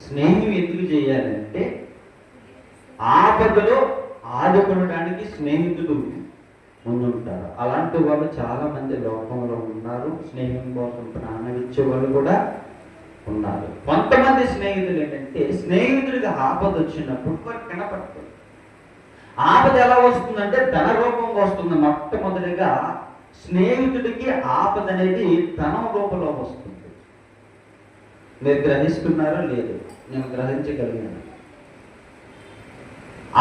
స్నేహం ఎందుకు చేయాలంటే ఆపదలో ఆదుకొనడానికి స్నేహితులు ముందుంటారు. అలాంటి వాళ్ళు చాలా మంది లోకంలో ఉన్నారు. స్నేహం కోసం ప్రాణం ఇచ్చే వాళ్ళు కూడా ఉన్నారు. కొంతమంది స్నేహితులు ఏంటంటే స్నేహితుడికి ఆపద వచ్చినప్పుడు వారు కనపడతారు. ఆపద ఎలా వస్తుందంటే ధన రూపంగా వస్తుంది. మొట్టమొదటిగా స్నేహితుడికి ఆపద అనేది ధనం రూపంలో వస్తుంది. మీరు గ్రహిస్తున్నారో లేదు? నేను గ్రహించగలిగాను.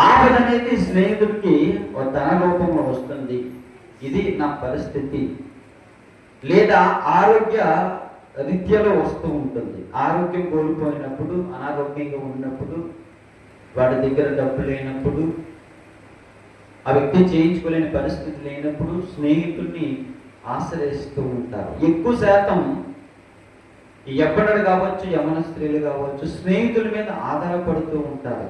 ఆపద అనేది స్నేహితుడికి ఒక ధన రూపంలో వస్తుంది. ఇది నా పరిస్థితి. లేదా ఆరోగ్య రీత్యాలో వస్తూ ఉంటుంది. ఆరోగ్యం కోల్పోయినప్పుడు, అనారోగ్యంగా ఉన్నప్పుడు, వాడి దగ్గర డబ్బు లేనప్పుడు, ఆ వ్యక్తి చేయించుకోలేని పరిస్థితి లేనప్పుడు స్నేహితుల్ని ఆశ్రయిస్తూ ఉంటారు. ఎక్కువ శాతం యవ్వనుడు కావచ్చు, యవ్వన స్త్రీలు కావచ్చు, స్నేహితుల మీద ఆధారపడుతూ ఉంటారు.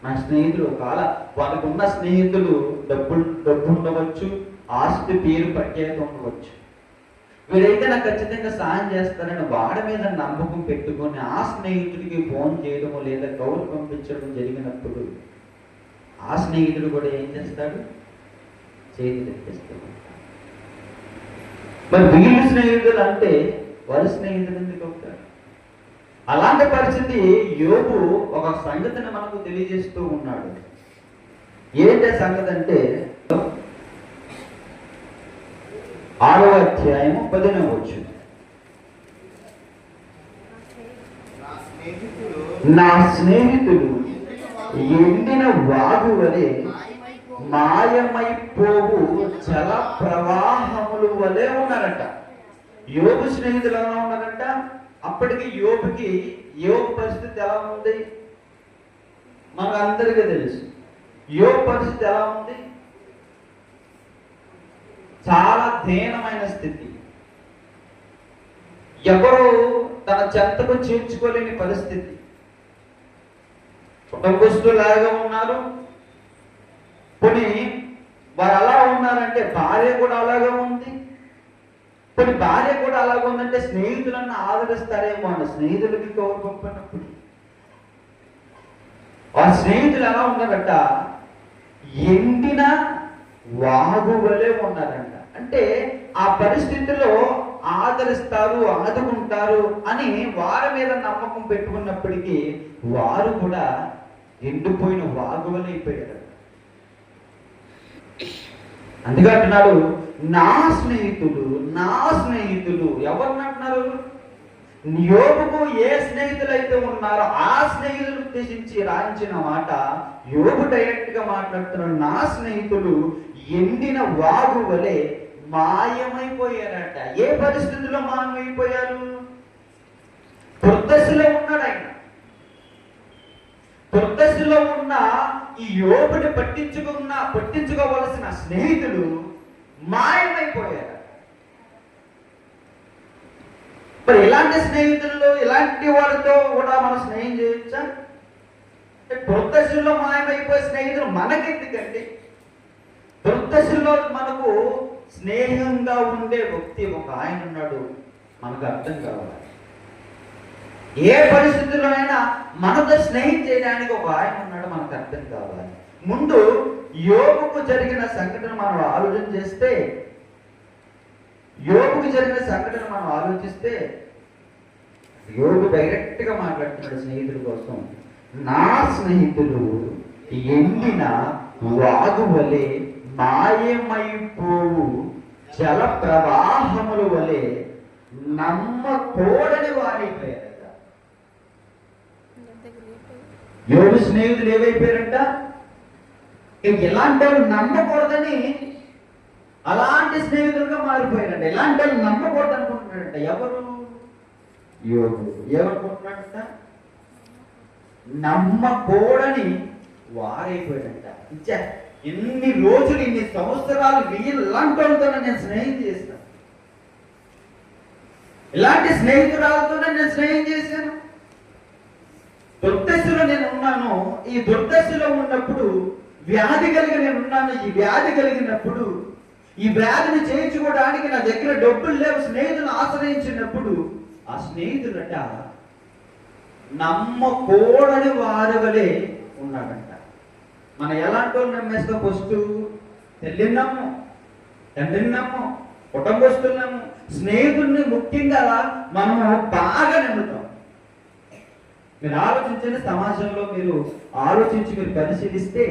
నా స్నేహితులు ఒకవేళ వాళ్ళకు ఉన్న స్నేహితులు డబ్బు ఉండవచ్చు, ఆస్తి పేరు ప్రఖ్యాత ఉండవచ్చు. వీరైతే నాకు ఖచ్చితంగా సాయం చేస్తారని వాడి మీద నమ్మకం పెట్టుకొని ఆ స్నేహితుడికి ఫోన్ చేయడము లేదా కౌలు పంపించడం జరిగినప్పుడు ఆ స్నేహితుడు కూడా ఏం చేస్తాడు? చేతి తెప్పిస్తూ ఉంటాడు. మరి వీళ్ళు స్నేహితులు అంటే వారి స్నేహితులు ఎందుకు అవుతారు? అలాంటి పరిస్థితి యోబు ఒక సంగతిని మనకు తెలియజేస్తూ ఉన్నాడు. ఏంటి సంగతి అంటే 6వ అధ్యాయము 10వ వచనం. నా స్నేహితులు ఎండిన వాగు వలె మాయమైపోవు జల ప్రవాహములు వలె ఉన్నారట. యోబు స్నేహితులు ఎలా ఉన్నారంట? అప్పటికి యోబు పరిస్థితి ఎలా ఉంది మనకు అందరికీ తెలుసు. యోబు పరిస్థితి ఎలా ఉంది? చాలా దీనమైన స్థితి. ఎవరు తన చెంతకు చేర్చుకోలేని పరిస్థితి. కుటుంబస్తులాగా ఉన్నారు. కొన్ని వారు అలా ఉన్నారంటే భార్య కూడా అలాగే ఉంది. కొన్ని భార్య కూడా అలాగే ఉందంటే స్నేహితులన్నా ఆదరిస్తారేమో అన్న స్నేహితులకి కౌరు పంపినప్పుడు ఆ స్నేహితులు ఎలా ఉన్నారట? ఎండిన వాగు వలె ఉన్నారంట. అంటే ఆ పరిస్థితిలో ఆదరిస్తారు, ఆదుకుంటారు అని వారి మీద నమ్మకం పెట్టుకున్నప్పటికీ వారు కూడా ఎండిపోయిన వాగు వలె అయిపోయారు. అందుకే అంటున్నాడు నా స్నేహితులు ఎవరిని అంటున్నారు? యోబుకు ఏ స్నేహితులు అయితే ఉన్నారో ఆ స్నేహితులు ఉద్దేశించి రాయించిన మాట యోబు డైరెక్ట్ గా మాట్లాడుతున్నాడు. నా స్నేహితులు ఎండిన వాగు వలె మాయమైపోయారట. ఏ పరిస్థితుల్లో మాయమైపోయారు? దుర్దశలో ఉన్నాడు ఆయన. దుర్దశలో ఉన్న ఈ యోబుని పట్టించుకోవలసిన స్నేహితులు మాయమైపోయారు. మరి ఇలాంటి స్నేహితుల్లో ఇలాంటి వారితో కూడా మనం స్నేహం చేయొచ్చా? దుర్దశలో మాయమైపోయే స్నేహితులు మనకెందుకండి? దుర్దశలో మనకు స్నేహంగా ఉండే వ్యక్తి ఒక ఆయన ఉన్నాడు, మనకు అర్థం కావాలి. ఏ పరిస్థితుల్లో అయినా మనతో స్నేహం చేయడానికి ఒక ఆయన ఉన్నాడు, మనకు అర్థం కావాలి. ముందు యోబుకు జరిగిన సంఘటన మనం ఆలోచిస్తే యోబు డైరెక్ట్ గా మాట్లాడుతున్నాడు స్నేహితుల కోసం. నా స్నేహితులు ఎండిన వాగు వలె మాయమైపోవు జల ప్రవాహముల వలె నమ్మకూడని వారైపోయారట. యోబు స్నేహితులు ఏమైపోయారంట? ఎలాంటి వాళ్ళు నమ్మకూడదని అలాంటి స్నేహితులుగా మారిపోయారంట. ఎలాంటి వాళ్ళు నమ్మకూడదు అనుకుంటున్నాడంట. ఎవరు? యోబు. ఏమనుకుంటున్నాడంట? నమ్మకూడని వారైపోయాడంట. ఎన్ని రోజులు, ఇన్ని సంవత్సరాలు ఇలాంటి వాళ్ళతోనే నేను స్నేహం చేస్తాను, ఇలాంటి స్నేహితురాలతోనే నేను స్నేహం చేశాను. దుర్దశలో నేను ఉన్నాను. ఈ దుర్దశలో ఉన్నప్పుడు వ్యాధి కలిగి నేను ఉన్నాను. ఈ వ్యాధి కలిగినప్పుడు ఈ వ్యాధిని చేయించుకోవడానికి నా దగ్గర డబ్బులు లేవు. స్నేహితులను ఆశ్రయించినప్పుడు ఆ స్నేహితులట నమ్మకూడని వారి వలె ఉన్నాడంట. మనం ఎలాంటి వాళ్ళు నమ్మేస్తాం? ఫస్ట్ తల్లిని నమ్ము, తండ్రిని నమ్ము, కుటుంబస్తులు నమ్ము, స్నేహితుడిని ముఖ్యంగా మనము బాగా నమ్ముతాం. మీరు ఆలోచించండి, సమాజంలో మీరు ఆలోచించి మీరు పరిశీలిస్తే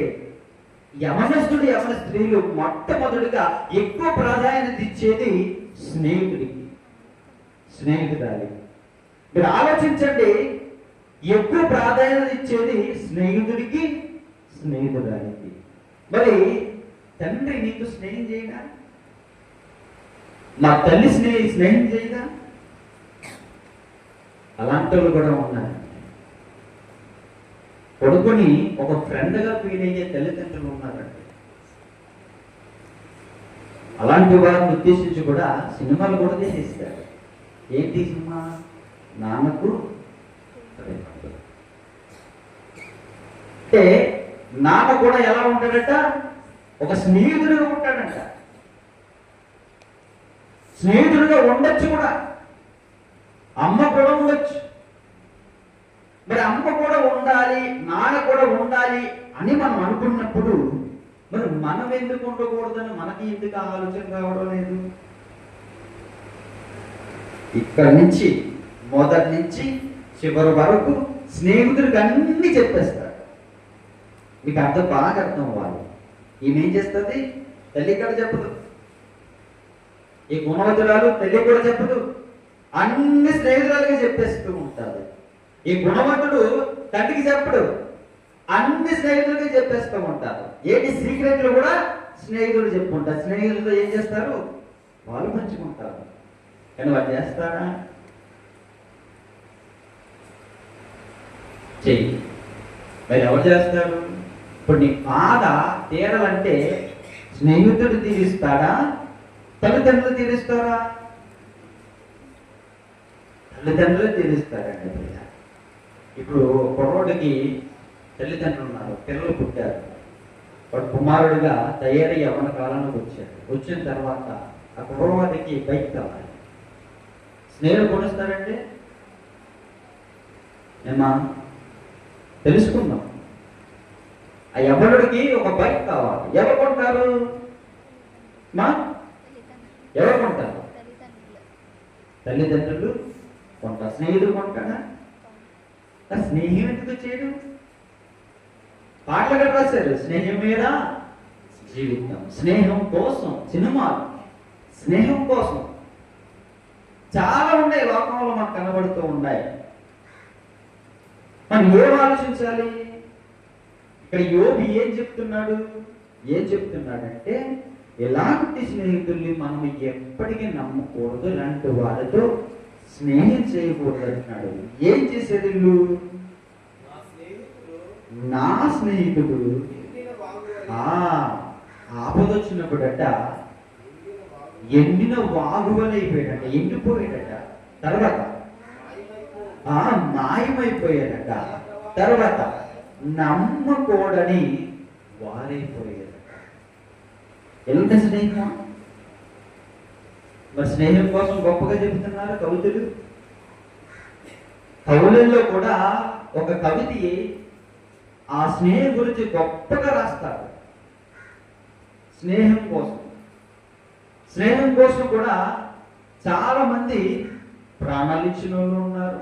యవనస్తుడు యవన స్త్రీలు మొట్టమొదటిగా ఎక్కువ ప్రాధాన్యత ఇచ్చేది స్నేహితుడికి, స్నేహితురాలి. మీరు ఆలోచించండి, ఎక్కువ ప్రాధాన్యత ఇచ్చేది స్నేహితుడికి, స్నేహితురాలికి. మరి తండ్రి నీకు స్నేహం చేయడా? మా తల్లి స్నేహం చేయదా? అలాంటి వాళ్ళు కూడా ఉన్నారు. కొడుకుని ఒక ఫ్రెండ్గా ఫీల్ అయ్యే తల్లిదండ్రులు ఉన్నారండి. అలాంటి వారిని ఉద్దేశించి కూడా సినిమాలు కూడా తీసేస్తారు. ఏంటి సినిమా? నాన్నకు అంటే నాన్న కూడా ఎలా ఉంటాడట? ఒక స్నేహితుడిగా ఉంటాడంట. స్నేహితుడిగా ఉండొచ్చు కూడా, అమ్మ కూడా ఉండొచ్చు. మరి అమ్మ కూడా ఉండాలి, నాన్న కూడా ఉండాలి అని మనం అనుకున్నప్పుడు మరి మనం ఎందుకు ఉండకూడదని మనకి ఎందుకు ఆలోచన రావడం లేదు? ఇక్కడ నుంచి మొదటి నుంచి చివరి వరకు స్నేహితుడికి అన్ని చెప్పేస్తాడు. మీకు బాగా అర్థం అవ్వాలి. ఈమెం చేస్తుంది? తల్లి కూడా చెప్పదు, ఈ గుణవంతురాలు తల్లి కూడా చెప్పదు, అన్ని స్నేహితురాలుగా చెప్పేస్తూ ఉంటారు. ఈ గుణవంతుడు తండ్రికి చెప్పడు, అన్ని స్నేహితులకి చెప్పేస్తూ ఉంటారు. ఏంటి సీక్రెట్లు కూడా స్నేహితుడు చెప్పుకుంటారు. స్నేహితులతో ఏం చేస్తారు? వాళ్ళు పంచుకుంటారు. కానీ వాళ్ళు చేస్తారా? చెయ్యి. మరి ఎవరు చేస్తారు? ఇప్పుడు నీ బాధ తీరాలంటే స్నేహితుడు తీరుస్తాడా, తల్లిదండ్రులు తీరుస్తారా? తల్లిదండ్రులు తీరుస్తారండి. ఇప్పుడు కుర్రోడికి తల్లిదండ్రులు ఉన్నారు, పిల్లలు పుట్టారు, వాడు కుమారుడిగా తయారై యవ్వన కాలంలోకి వచ్చాడు. వచ్చిన తర్వాత ఆ కుర్రవాడికి బైక్ కావాలి. స్నేహితులు కొనిస్తారంటే ఏమా తెలుసుకుందాం. ఆ యవ్వనుడికి ఒక బైక్ కావాలి. ఎవరు కొంటారు? ఎవరు కొంటారు? తల్లిదండ్రులు కొంటారు. స్నేహితుడు కొంటాడా? స్నేహం ఎందుకు చేయడు? పాటలు రాశారు, స్నేహం మీద జీవితం, స్నేహం కోసం సినిమాలు, స్నేహం కోసం చాలా ఉన్నాయి లోకంలో మనకు కనబడుతూ ఉన్నాయి. మనం ఏం ఆలోచించాలి? ఇక్కడ యోబు ఏం చెప్తున్నాడంటే ఎలాంటి స్నేహితుల్ని మనం ఎప్పటికీ నమ్మకూడదు, ఇలాంటి వారితో స్నేహం చేయకూడదు అంటున్నాడు. ఏం చేసేది? నా స్నేహితుడు ఆపదొచ్చినప్పుడట ఎండిన వాగువలైపోయాడట, ఎండిపోయాడట, తర్వాత మాయమైపోయాడట, తర్వాత నమ్మకూడని వారైపోయాడట. ఎంత స్నేహం! మరి స్నేహం కోసం గొప్పగా చెబుతున్నారు కవితలు. కవులలో కూడా ఒక కవిత ఆ స్నేహం గురించి గొప్పగా రాస్తారు. స్నేహం కోసం కూడా చాలా మంది ప్రాణాలు ఇచ్చిన వాళ్ళు ఉన్నారు,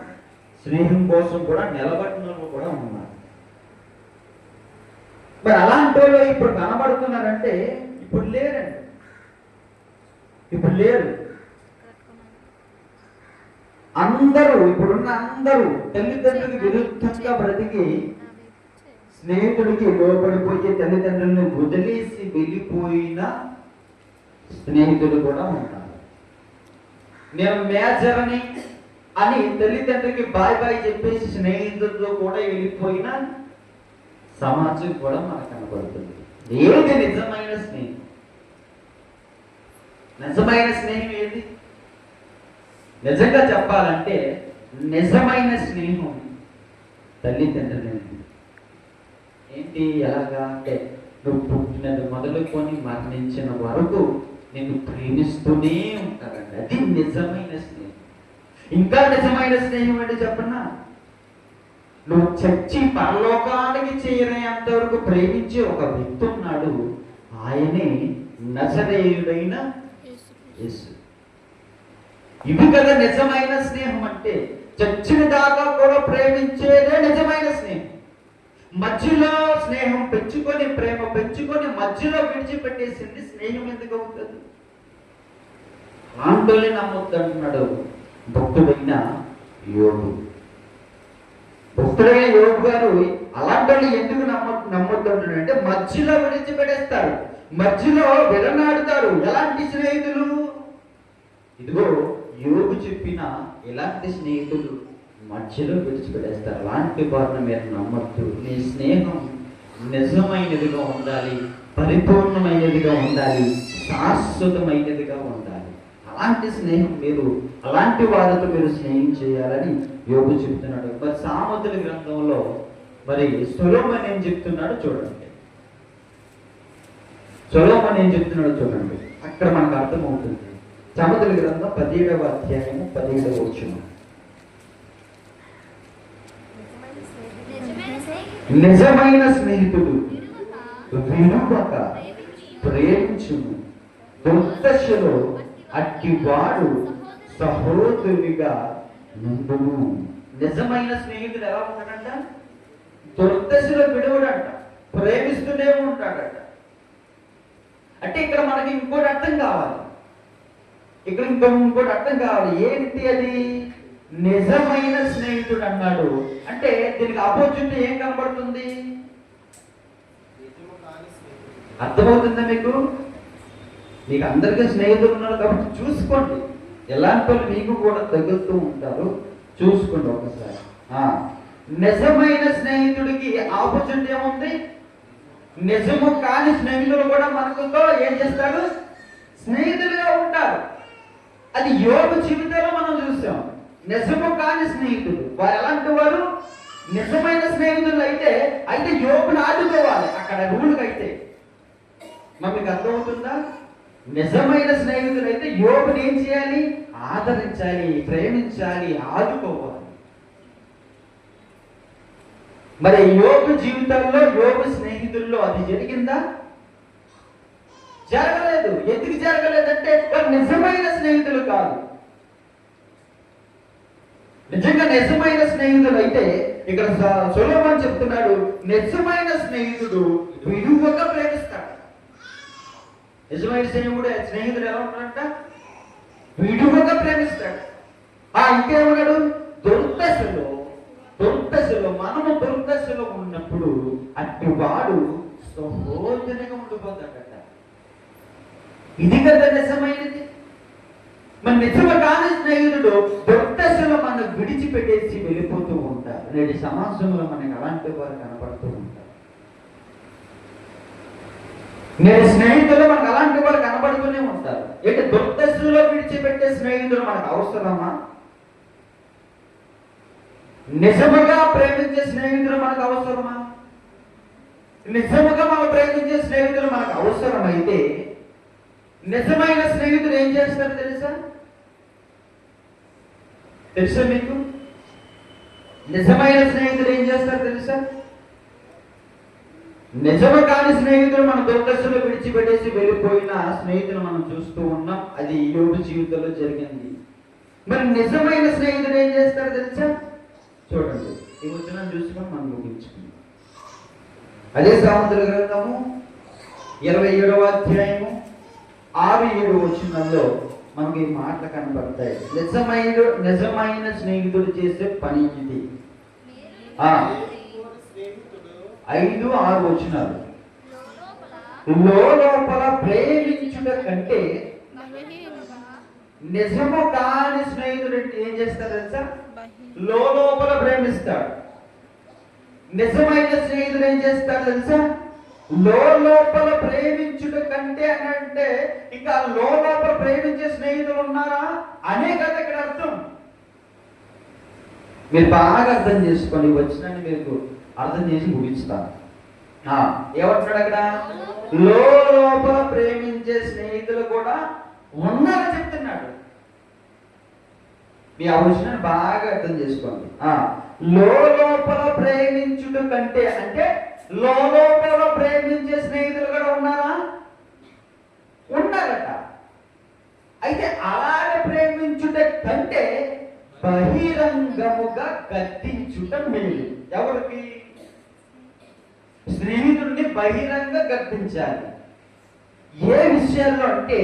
స్నేహం కోసం కూడా నిలబడిన వాళ్ళు కూడా ఉన్నారు. మరి అలాంటి వాళ్ళు ఇప్పుడు కనబడుతున్నారంటే ఇప్పుడు లేరండి, ఇప్పుడు లేరు. ఇప్పుడున్న అందరూ తల్లిదండ్రులకు విరుద్ధంగా బ్రతికి స్నేహితుడికి లోపడిపోయి తల్లిదండ్రులను వదిలేసి వెళ్ళిపోయిన స్నేహితుడు కూడా ఉంటారు. నేను మేజర్ అని తల్లిదండ్రులకి బాయ్ చెప్పేసి స్నేహితులతో కూడా వెళ్ళిపోయిన సమాజం కూడా మనకు కనబడుతుంది. ఏది నిజమైన స్నేహం? నిజమైన స్నేహం ఏది? నిజంగా చెప్పాలంటే నిజమైన స్నేహం తల్లిదండ్రులని. ఏంటి? ఎలాగా అంటే నువ్వు పుట్టినది మొదలుకొని మరణించిన వరకు నిన్ను ప్రేమిస్తూనే ఉంటారండి. అది నిజమైన స్నేహం. ఇంకా నిజమైన స్నేహం అంటే చెప్పన్నా, నువ్వు చచ్చి పరలోకానికి చేరేంత వరకు ప్రేమించే ఒక వ్యక్తి ఉన్నాడు, ఆయనే నజరేయుడైన యేసు. ఇది కదా నిజమైన స్నేహం అంటే. చచ్చిన దాకా కూడా ప్రేమించేదే నిజమైన స్నేహం. మధ్యలో స్నేహం పెంచుకొని, ప్రేమ పెంచుకొని మధ్యలో విడిచిపెట్టేసింది స్నేహం ఎందుకు అవుతుంది? అలాంటి నమ్మొద్దు అంటున్నాడు భక్తుడైన యోబు. భక్తుడైన యోబు గారు అలాంటి ఎందుకు నమ్మొద్దు అంటున్నాడు అంటే, మధ్యలో విడిచిపెట్టేస్తారు, మధ్యలో విడనాడుతారు. ఎలాంటి స్నేహితులు? ఇదిగో యోబు చెప్పిన ఇలాంటి స్నేహితులు మధ్యలో విడిచిపెట్టేస్తారు. అలాంటి వారిని మీరు నమ్మొద్దు. నీ స్నేహం నిజమైనదిగా ఉండాలి, పరిపూర్ణమైనదిగా ఉండాలి, శాశ్వతమైనదిగా ఉండాలి. అలాంటి స్నేహం మీరు, అలాంటి వారితో మీరు స్నేహం చేయాలని యోబు చెప్తున్నాడు. మరి సామెతల గ్రంథంలో మరి సొలొమోను ఏం చెప్తున్నాడో చూడండి. సొలొమోను ఏం చెప్తున్నాడో చూడండి, అక్కడ మనకు అర్థమవుతుంది. సామెతల గ్రంథం 17వ అధ్యాయము 17వ వచనం. నిజమైన స్నేహితుడు విడువక ప్రేమించును, దుర్దశలో అట్టివాడు సహోదరునిగా నుండును. నిజమైన స్నేహితుడు ఎలా ఉంటాడంట? దుర్దశలో విడువడంట, ప్రేమిస్తూనే ఉంటాడట. అంటే ఇక్కడ మనకి ఇంకోటి అర్థం కావాలి, ఇంకోటి అర్థం కావాలి. ఏంటి అది? నిజమైన స్నేహితుడు అన్నాడు అంటే దీనికి ఆపోజిట్ ఏం కనబడుతుంది? అర్థమవుతుందా మీకు? మీకు అందరికీ స్నేహితులు ఉన్నారు కాబట్టి చూసుకోండి, ఎలాంటి వాళ్ళు మీకు కూడా తగులుతూ ఉంటారు, చూసుకోండి ఒకసారి. నిజమైన స్నేహితుడికి ఆపోజిట్ ఏముంది? నిజము కాని స్నేహితులు కూడా మనతో ఏం చేస్తారు? స్నేహితులుగా ఉంటారు. అది యోబు జీవితంలో మనం చూసాం. నిజము కాని స్నేహితుడు వారు ఎలాంటి వారు? నిజమైన స్నేహితులు అయితే యోబుని ఆదుకోవాలి. అక్కడ రూల్కి అయితే మీకు అర్థమవుతుందా? నిజమైన స్నేహితులు అయితే యోబుని ఏం చేయాలి? ఆదరించాలి, ప్రేమించాలి, ఆదుకోవాలి. మరి యోబు జీవితంలో, యోబు స్నేహితుల్లో అది జరిగిందా? జరగలేదు. ఎందుకు జరగలేదంటే వారు నిజమైన స్నేహితులు కాదు. నిజంగా నిజమైన స్నేహితులు అయితే ఇక్కడ సొలొమోను చెప్తున్నాడు, నిజమైన స్నేహితుడు విడువక ప్రేమిస్తాడు. నిజమైన స్నేహితుడు ఎలా ఉంటాడంట? విడువక ప్రేమిస్తాడు. ఇంకేమన్నాడు? దుర్దశలో మనము దుర్దశలో ఉన్నప్పుడు అట్టి వాడు సహోదరునిగా ఉండిపోతాడట. ఇది కదా నిజమైనది. మన నిజము కాని స్నేహితుడు దుర్దశలో మనం విడిచిపెట్టేసి వెళ్ళిపోతూ ఉంటారు. నేటి సమాజంలో మనకి అలాంటి వారు కనపడుతూ ఉంటారు. నేటి స్నేహితులు మనకు అలాంటి వారు కనపడుతూనే ఉంటారు. ఏంటి? దుర్దశలో విడిచిపెట్టే స్నేహితులు మనకు అవసరమా? నిజముగా ప్రేమించే స్నేహితులు మనకు అవసరమా? నిజముగా మనం ప్రేమించే స్నేహితులు మనకు అవసరమైతే నిజమైన స్నేహితుడు ఏం చేస్తారు తెలుసా మీకు? నిజమైన స్నేహితుడు ఏం చేస్తారు తెలుసా? నిజము కాని స్నేహితుడు మన దుర్దశలో విడిచిపెట్టేసి వెళ్ళిపోయిన స్నేహితులు మనం చూస్తూ ఉన్నాం. అది యోబు జీవితంలో జరిగింది. మరి నిజమైన స్నేహితుడు ఏం చేస్తారు తెలుసా? చూడండి, ఈ వచనం చూసుకొని మనం ముగించుకుందాం. అదే సామెతల గ్రంథము 27వ అధ్యాయము 6-7 వచనాల్లో మనకి ఈ మాటలు కనబడతాయి. నిజమైన స్నేహితుడు చేసే పని ఇది. 5-6 వచనాలు. లోపల ప్రేమించుట కంటే నిజము కాని స్నేహితుడు ఏం చేస్తాడు తెలుసా? లోపల ప్రేమిస్తాడు. నిజమైన స్నేహితుడు ఏం చేస్తాడు తెలుసా? లోపల ప్రేమించుట కంటే అని అంటే ఇంకా లోపల ప్రేమించే స్నేహితులు ఉన్నారా అనే కదా ఇక్కడ అర్థం. మీరు బాగా అర్థం చేసుకోండి, వచ్చినాన్ని మీకు అర్థం చేసి ముగిస్తాను. ఏమంటున్నాడు అక్కడ? లోపల ప్రేమించే స్నేహితులు కూడా ఉన్నారని చెప్తున్నాడు. మీ ఆ వచనాన్ని బాగా అర్థం చేసుకోండి. లోపల ప్రేమించుట కంటే, అంటే లోపల ప్రేమించే స్నేహితులు కూడా ఉన్నారా? ఉన్నారట. అయితే అలాగే ప్రేమించుట కంటే బహిరంగముగా గద్దించుట మేలు. ఎవరికి? స్నేహితుడిని బహిరంగ గద్దించాలి. ఏ విషయాల్లో అంటే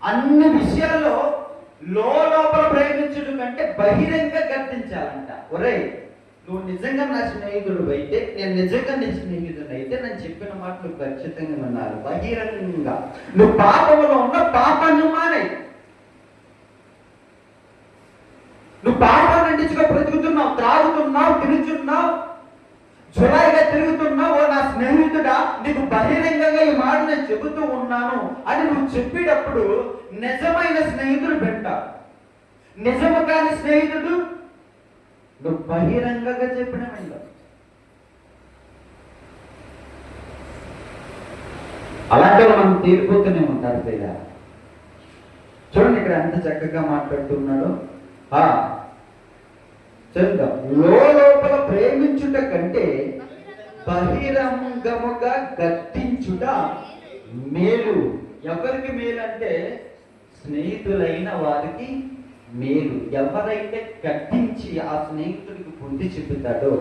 అన్ని విషయాల్లో లోపల ప్రేమించడం కంటే బహిరంగ గద్దించాలంట. ఒరే, నువ్వు నిజంగా నా స్నేహితుడు అయితే, నేను నిజంగా నీ స్నేహితుడు అయితే నేను చెప్పిన మాట నువ్వు ఖచ్చితంగా వినాలి. బహిరంగంగా నువ్వు పాపంలో ఉన్న పాపాన్ని మానే. నువ్వు పాపాన్ని అంటించుగా బ్రతుకుతున్నావు, త్రాగుతున్నావు, తిరుగుతున్నావు, జులాయిగా తిరుగుతున్నావు. నా స్నేహితుడా, నీకు బహిరంగంగా ఈ మాట నేను చెబుతూ ఉన్నాను అని నువ్వు చెప్పేటప్పుడు నిజమైన స్నేహితుడు వింటాడు. నిజము కాని స్నేహితుడు నువ్వు బహిరంగంగా చెప్పిన వింటావు. అలాంటి మనం తీరిపోతూనే ఉంటారు లేదా? చూడండి ఇక్కడ ఎంత చక్కగా మాట్లాడుతున్నాడు. చదువుతాం. లోపల ప్రేమించుట కంటే బహిరంగముగా గద్దించుట మేలు. ఎవరికి మేలు అంటే స్నేహితులైన వారికి మేలు. ఎవరైతే గద్దించి ఆ స్నేహితుడికి బుద్ధి చెబుతాడో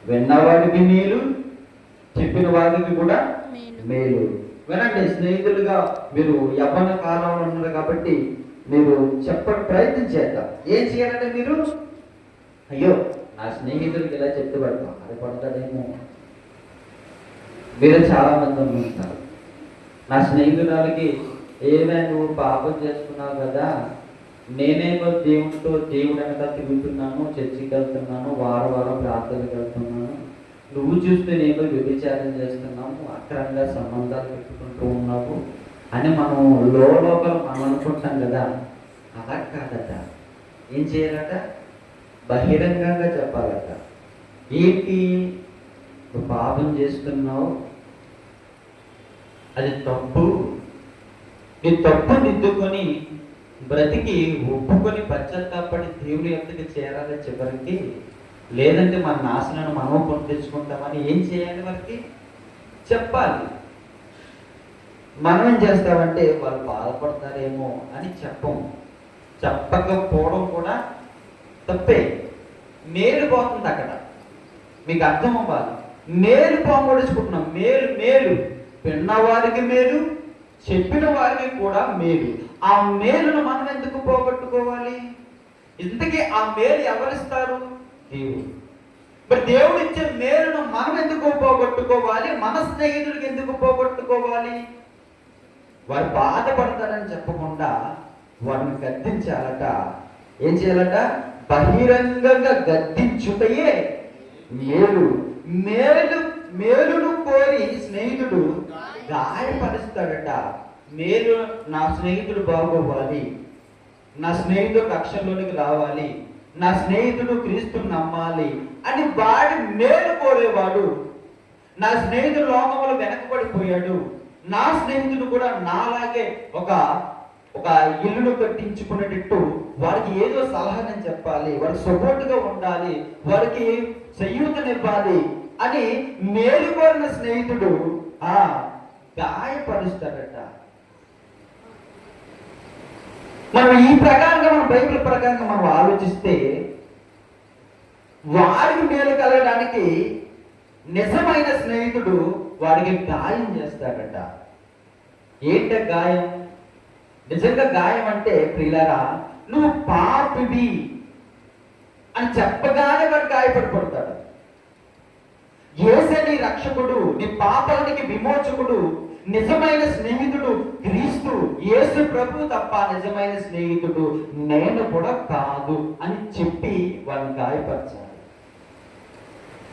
విన్నవాడికి మేలు, చెప్పిన వాడికి కూడా మేలు. వినండి, స్నేహితులుగా మీరు యవ్వన కాలంలో ఉన్నారు కాబట్టి మీరు చెప్పడం ప్రయత్నం చేద్దాం. ఏం చేయాలంటే మీరు, అయ్యో నా స్నేహితుడికి ఇలా చెప్తూ పడతాం, అది పడతాడేమో. మీరు చాలా మంది ఉంటారు, నా స్నేహితురాలకి ఏమైనా నువ్వు పాపం చేసుకున్నావు కదా, నేనేమో దేవుడు వెనక తిరుగుతున్నాను, చర్చికి వెళ్తున్నాను, వారం ప్రార్థనకి వెళ్తున్నాను, నువ్వు చూస్తే నేమో వ్యభిచారం చేస్తున్నాము, అక్రమంగా సంబంధాలు పెట్టుకుంటూ ఉన్నావు అని మనం లోపల మనం అనుకుంటాం కదా. అలా కాదట. ఏం చేయాలట? బహిరంగంగా చెప్పాలట. ఏంటి? నువ్వు పాపం చేస్తున్నావు, అది తప్పు, నీ తప్పు దిద్దుకొని బ్రతికి ఒప్పుకొని పశ్చాత్తాపడి దేవుని యొక్కకి చేరాలి చివరికి. లేదంటే మన నాశనాన్ని మనం కొని తెచ్చుకుంటామని ఏం చేయాలి? వారికి చెప్పాలి. మనం ఏం చేస్తామంటే వాళ్ళు బాధపడతారేమో అని చెప్పకపోవడం కూడా తప్పే. మేలు పోతుంది అక్కడ. మీకు అర్థం అవ్వాలి. మేలు పోగొడుచుకుంటున్నాం. మేలు విన్నవారికి మేలు, చెప్పిన వారికి కూడా మేలు. ఆ మేలును మనం ఎందుకు పోగొట్టుకోవాలి? ఇంతకీ ఆ మేలు ఎవరిస్తారు? దేవుడు. మరి దేవుడు ఇచ్చే మేలును మనం ఎందుకు పోగొట్టుకోవాలి? మన స్నేహితుడికి ఎందుకు పోగొట్టుకోవాలి? వారు బాధపడతారని చెప్పకుండా వారిని గద్దించాలట. ఏం చేయాలట? బహిరంగంగా గద్దించుటయే మేలు. మేలును కోరి స్నేహితుడు గాయపరుస్తాడట. మేలు, నా స్నేహితుడు బాగోవాలి, నా స్నేహితుడు రక్షణలోనికి రావాలి, నా స్నేహితుడు క్రీస్తుని నమ్మాలి అని వాడి మేలు కోరేవాడు. నా స్నేహితుడు లోకంలో వెనకబడిపోయాడు, నా స్నేహితుడు కూడా నాలాగే ఒక ఇల్లును కట్టించుకునేటట్టు వారికి ఏదో సలహాని చెప్పాలి, వారికి సపోర్ట్గా ఉండాలి, వారికి చేయూతనివ్వాలి అని మేలు కోరిన స్నేహితుడు గాయపరుస్తాడట. మనం ఈ ప్రకారంగా, మన బైబిల్ ప్రకారంగా మనం ఆలోచిస్తే వారికి మేలు కలగడానికి నిజమైన స్నేహితుడు వాడికి గాయం చేస్తాడట. ఏంట గాయం? నిజంగా గాయం అంటే ప్రియులారా, నువ్వు పాపివి అని చెప్పగానే వాడు గాయపడిపడతాడు. యేసే నీ రక్షకుడు, నీ పాపానికి విమోచకుడు, నిజమైన స్నేహితుడు క్రీస్తు యేసు ప్రభు తప్ప నిజమైన స్నేహితుడు నేను కూడా కాదు అని చెప్పి వాళ్ళని గాయపరచాలి.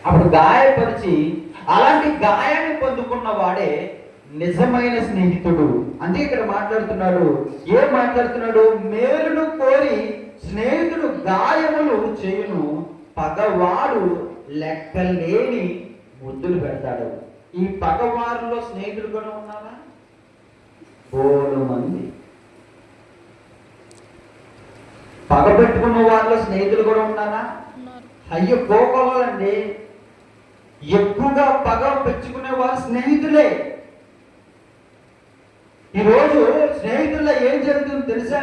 అప్పుడు గాయపరిచి అలాంటి గాయాన్ని పొందుకున్న వాడే నిజమైన స్నేహితుడు. అందుకే ఇక్కడ మాట్లాడుతున్నాడు. ఏం మాట్లాడుతున్నాడు? మేలును కోరి స్నేహితుడు గాయములు చేయును, పగవాడు లెక్కలేని ముద్దులు పెడతాడు. ఈ పగవారిలో స్నేహితులు కూడా ఉన్నారా? 3 మంది. పగబెట్టుకున్న వాళ్ళలో స్నేహితులు కూడా ఉన్నారా? అయ్యో కోకోలండి, ఎక్కువగా పగ పెంచుకునే వాళ్ళు స్నేహితులే. ఈరోజు స్నేహితుల్లో ఏం జరుగుతుందో తెలుసా?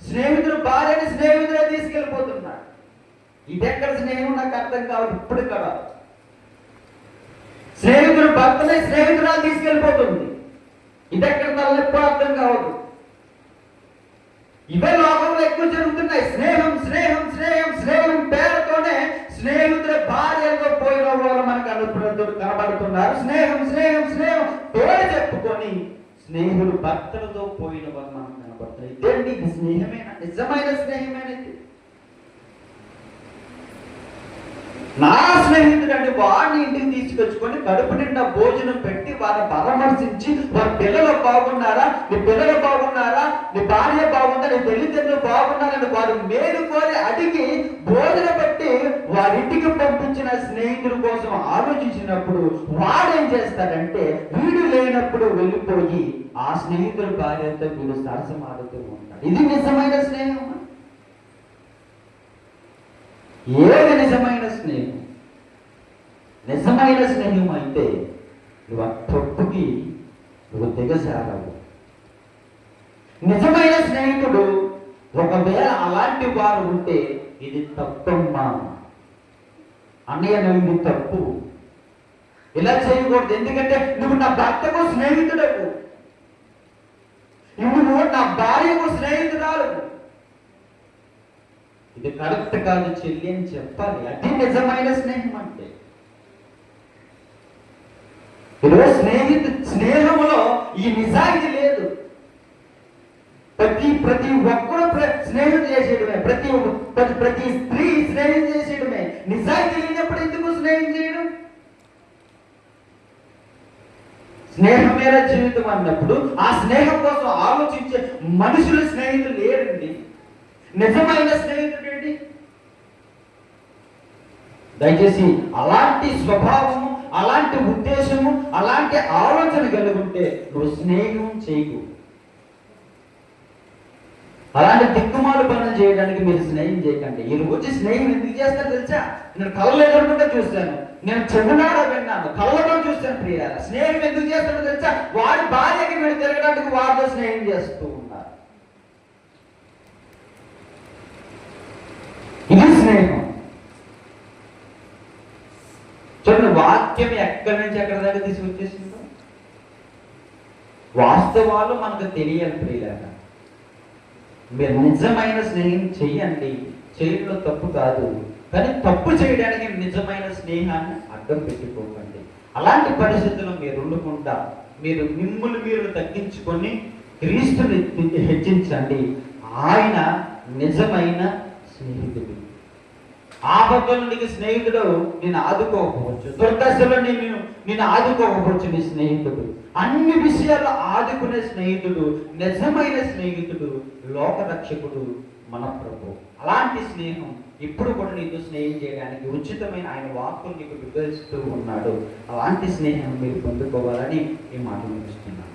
స్నేహితులు భార్యని స్నేహితులే తీసుకెళ్ళిపోతున్నారు. ఇదెక్కడ స్నేహం నాకు అర్థం కావాలి ఇప్పుడు కదా. స్నేహితుడు భర్తనే స్నేహితురాలు తీసుకెళ్ళిపోతుంది. ఇదెక్కడ తలెప్పుడు అర్థం కావద్దు. ఇవే లోకంలో ఎక్కువ జరుగుతున్నాయి. స్నేహం స్నేహం స్నేహం స్నేహం పేరుతోనే స్నేహితుల భార్యతో పోయిన వాళ్ళు మనకు కనబడుతున్నారు. స్నేహం స్నేహం స్నేహం పేరు చెప్పుకొని స్నేహితులు భర్తలతో పోయిన వాళ్ళు మనకు కనబడుతున్నారు. ఇదేంటి? ఇది స్నేహమేనా? నిజమైన స్నేహమేనది? నా స్నేహితుడు అంటే వాడిని ఇంటికి తీసుకొచ్చుకొని కడుపు నిండా భోజనం పెట్టి వారిని పరామర్శించి వారి పిల్లలు బాగున్నారా, నీ పిల్లలు బాగున్నారా, నీ భార్య బాగుందా, నీ తల్లిదండ్రులు బాగున్నారని వారు మేలు కోరి అడిగి భోజనం పెట్టి వారింటికి పంపించిన స్నేహితుల కోసం ఆలోచించినప్పుడు వాడేం చేస్తాడంటే వీడు లేనప్పుడు వెళ్ళిపోయి ఆ స్నేహితుల భార్యతో వీడు సరసమాడుతూ ఉంటాడు. ఇది నిజమైన స్నేహం? ఏది నిజమైన స్నేహం? నిజమైన స్నేహం అయితే నువ్వు ఆ తప్పుకి నువ్వు దిగజారవు. నిజమైన స్నేహితుడు ఒకవేళ అలాంటి వారు ఉంటే ఇది తప్పమ్మా అన్నయ్య, నువ్వు ఇది తప్పు, ఇలా చేయకూడదు, ఎందుకంటే నువ్వు నా భర్తకు స్నేహితుడవు, నువ్వు నా భార్యకు స్నేహితురాలు, ఇది కరెక్ట్ కాదు చెల్లి అని చెప్పాలి. అది నిజమైన స్నేహం అంటే. ఈరోజు స్నేహంలో ఈ నిజాయితీ లేదు. ప్రతి ఒక్కరు స్నేహం చేసేయడమే, ప్రతి స్త్రీ స్నేహం చేసేయడమే. నిజాయితీ లేనప్పుడు ఎందుకు స్నేహం చేయడం? స్నేహమేరా జీవితం అన్నప్పుడు ఆ స్నేహం కోసం ఆలోచించే మనుషుల స్నేహితులు లేరండి. నిజమైన స్నేహితుడు ఏంటి? దయచేసి అలాంటి స్వభావము, అలాంటి ఉద్దేశము, అలాంటి ఆలోచన కలుగుంటే నువ్వు స్నేహం చేయకు. అలాంటి దిక్కుమాలు పనులు చేయడానికి మీరు స్నేహం చేయకండి. ఈ రోజు స్నేహం ఎందుకు చేస్తారో తెలుసా? నేను కళ్ళలో ఎదురుకుంటే చూశాను, నేను చెడునారా విన్నాను, కళ్ళలో చూశాను. ప్రియారా, స్నేహం ఎందుకు చేస్తాడో తెలుసా? వాడి భార్యకి వీడు తిరగడానికి వారితో స్నేహం చేస్తూ ఉన్నారు. ఇది స్నేహం. చూడండి, వాక్యం ఎక్కడి నుంచి ఎక్కడి దాకా తీసుకొచ్చేసిందో. వాస్తవాలు మనకు తెలియాలి ప్రియులారా. మీరు నిజమైన స్నేహం చెయ్యండి, చేయడంలో తప్పు కాదు, కానీ తప్పు చేయడానికి నిజమైన స్నేహాన్ని అడ్డం పెట్టుకోకండి. అలాంటి పరిస్థితుల్లో మీరు ఉండకుండా మిమ్మల్ని మీరు తగ్గించుకొని క్రీస్తుని హెచ్చించండి. ఆయన నిజమైన స్నేహితుడు. ఆపదలో నీకు స్నేహితుడు నేను ఆదుకోకపోవచ్చు, దుర్దశలో నేను ఆదుకోకపోవచ్చు. నీ స్నేహితుడు అన్ని విషయాల్లో ఆదుకునే స్నేహితుడు, నిజమైన స్నేహితుడు, లోకరక్షకుడు మన ప్రభు. అలాంటి స్నేహం ఇప్పుడు కూడా నీతో స్నేహం చేయడానికి ఉచితమైన ఆయన వాక్కులు నీకు వివరిస్తూ ఉన్నాడు. అలాంటి స్నేహం మీరు పొందుకోవాలని ఈ మాట ముగిస్తున్నాను.